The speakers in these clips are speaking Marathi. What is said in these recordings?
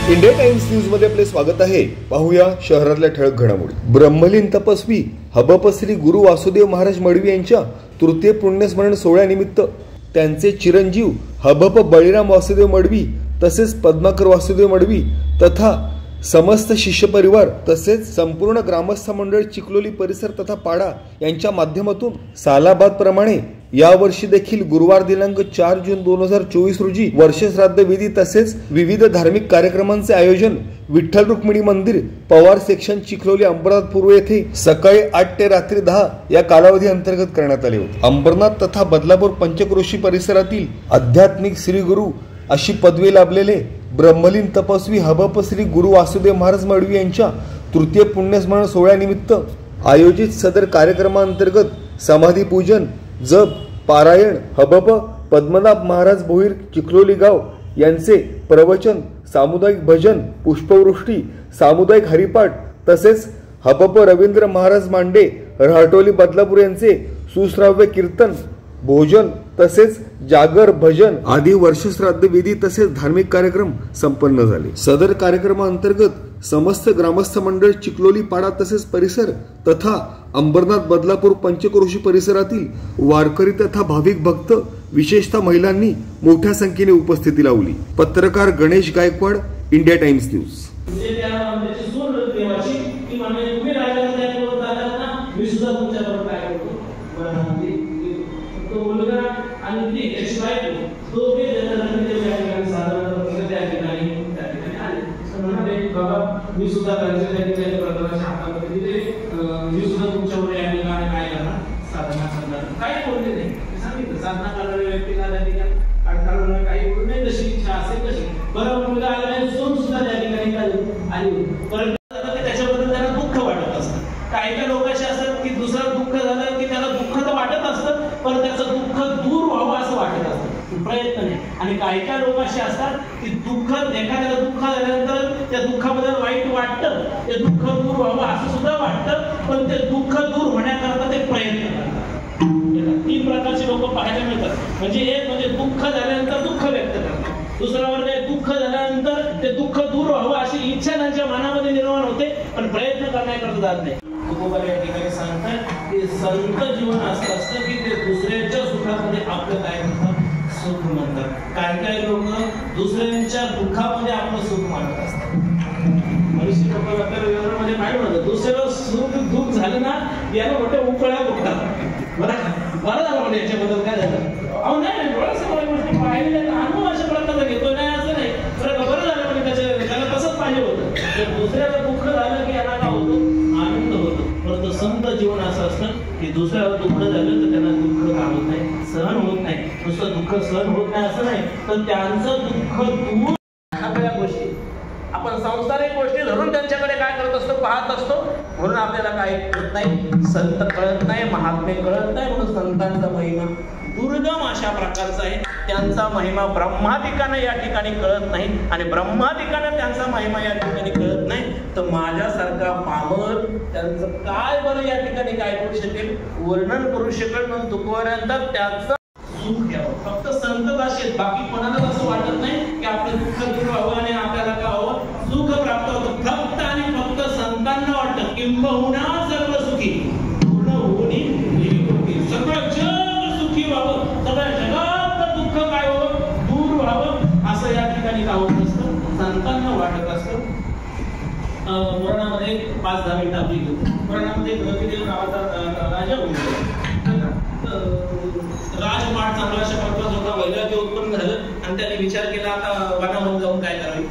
इंडिया टाइम्स न्यूज मध्ये आपले स्वागत आहे। पाहूया शहरातल्या ठळक घडामोडी। ब्रह्मलीन तपस्वी हबप श्री गुरु वासुदेव महाराज मडवी यांच्या तृतीय पुण्यस्मरण सोहळ्यानिमित्त त्यांचे चिरंजीव हबप बळीराम वासुदेव मडवी तसेच पद्माकर वासुदेव मडवी तथा समस्त शिष्य परिवार तसेच संपूर्ण ग्रामस्थ मंडळ चिखलोली परिसर तथा पाडा यांच्या माध्यमातून सालाबाद प्रमाणे या वर्षी देखील गुरुवार दिनांक 4 जून 2024 रोजी वर्ष श्राद्ध विधी तसेच विविध धार्मिक कार्यक्रमांचे आयोजन विठ्ठल रुक्मिणी मंदिर पवार सेक्शन चिखलोली अंबरनाथ पूर्व येथे सकाळी 8 ते रात्री 10 या कालावधी अंतर्गत करण्यात आले होते। अंबरनाथ तथा बदलापूर पंचक्रोशी परिसरातील आध्यात्मिक श्री गुरु अशी पदवी लाभलेले ब्रह्मलीन तपस्वी हबप श्री गुरु वासुदेव महाराज मडवी यांच्या तृतीय पुण्यस्मरण सोहळ्यानिमित्त आयोजित सदर कार्यक्रमांतर्गत समाधी पूजन जप पारायण हबप पद्मनाभ महाराज भोईर चिखलोली गाव यांचे प्रवचन सामुदायिक भजन पुष्पवृष्टी सामुदायिक हरिपाठ तसेच हबप रवींद्र महाराज मांडे रहटोली बदलापूर यांचे सुश्राव्य कीर्तन भोजन तसेच जागर भजन आदी वर्ष श्राद्ध विधी तसेच धार्मिक कार्यक्रम संपन्न झाले। सदर कार्यक्रमांतर्गत समस्त ग्रामस्थ मंडळ चिखलोली पाडा तसेच परिसर तथा अंबरनाथ बदलापूर पंचक्रोशी परिसरातील वारकरी तथा भाविक भक्त विशेषतः महिलांनी मोठ्या संख्येने उपस्थिती लावली। पत्रकार Ganesh Gaikwad, India times news. तो मुलगा आणि ती एक्सपायर दोघे त्या ठिकाणी आले म्हणाले बाबा मी सुद्धा त्या ठिकाणी प्रथमाच्या हातामध्ये दिले मी सुद्धा तुमच्यावर या ठिकाणी काय करणार साधना करणार काही बोलले नाही सांगितलं साधना करणाऱ्या व्यक्तीला त्या ठिकाणी अडथळा काही बोलू नाही जशी इच्छा असेल तशी बरं मुलगा आला नाही सोन सुद्धा त्या ठिकाणी आली परंतु त्याच्याबद्दल त्यांना दुःख वाटत असतं। काही लोक असे असतात की दुसरं दुःख झालं की त्याला दुःख तर वाटत असतं पण त्याचं दुःख दूर व्हावं असं वाटत असतं प्रयत्न नाही। आणि काही लोक असे असतात की दुःख एखाद्याला दुःख झाल्यानंतर त्या दुःखाबद्दल वाईट वाटतं ते दुःख दूर व्हावं असं सुद्धा वाटतं पण ते दुःख दूर होण्याकरता ते प्रयत्न करतात। 3 प्रकारचे लोक पाहायला मिळतात। म्हणजे एक म्हणजे दुःख झाल्यानंतर दुःख व्यक्त करतात, दुसरा वर्ग आहे दुःख झाल्यानंतर ते दुःख दूर व्हावं अशी इच्छा त्यांच्या मनामध्ये निर्माण होते पण प्रयत्न करण्याकरता जात नाही। तुकोबाला या ठिकाणी सांगतात की संत जीवन असं असतं की ते दुसऱ्यांच्या सुखामध्ये आपलं काय म्हणतात सुख म्हणतात। काही लोक दुसऱ्यांच्या दुःखामध्ये आपलं सुख मानत असतात। मनुष्य लोक आपल्या व्यवहारामध्ये काय म्हणतात दुसऱ्याला सुख दुःख झालं ना याला मोठ्या उकळ्या बघतात बरं झालं म्हणजे याच्याबद्दल काय झालं अहो नाही डोळ्यासमोर गोष्टी पाहिलेल्या अनुभव अशा प्रकारचा घेतो नाही असं नाही बरं झालं म्हणजे त्याला तसंच पाहिजे होतं। दुसऱ्याला दुःख झालं की याला काय होतो आनंद होतो परंतु संत जीवन असं असतं की दुसऱ्याला दुःख झालं तर त्यांना दुःख काय होत नाही सहन होत नाही। नुसतं दुःख सहन होत नाही असं नाही तर त्यांचं दुःख दूर आपल्या गोष्टी आपण सांसारिक गोष्टी धरून त्यांच्याकडे काय करत असतो पाहत असतो म्हणून आपल्याला काय कळत नाही संत कळत नाही महात्मे कळत नाही म्हणून संतांचा महिमा दुर्गम अशा प्रकारचा आहे। त्यांचा महिमा ब्रह्मादिकांना या ठिकाणी कळत नाही आणि ब्रह्मादिकांना त्यांचा महिमा या ठिकाणी कळत नाही तर माझ्यासारखा पामर त्यांचं काय बरं या ठिकाणी काय करू शकेल वर्णन करू शकेल म्हणून तुकोबानंतर त्याचं सुख घ्यावं। फक्त संत असे बाकी कोणालाच असं वाटत नाही की आपलं दुःख दूर व्हावं आणि आपल्याला काय व्हावं सुख प्राप्त होतं। फक्त आणि फक्त संतांना वाटतं किंबहुना सर्व सुखी पूर्ण होणी सगळं जग सुखी व्हावं सगळ्या जगात दुःख काय व्हावं दूर व्हावं असं या ठिकाणी काय होत असतं संतांना वाटत असतं। पुराणामध्ये 5-10 मिनिटं आपली घेऊ। पुराणामध्ये गंगदेव नावाचा राजा होता राजमाट चांगला अशा प्रकारचा होता वैराग्य उत्पन्न झालं आणि त्याने विचार केला आता वनामध्ये जाऊन काय करावे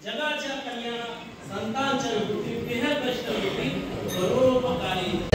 जगाच्या कल्याण संतांच्या विभूती तेह कष्ट विभूती परोपकारी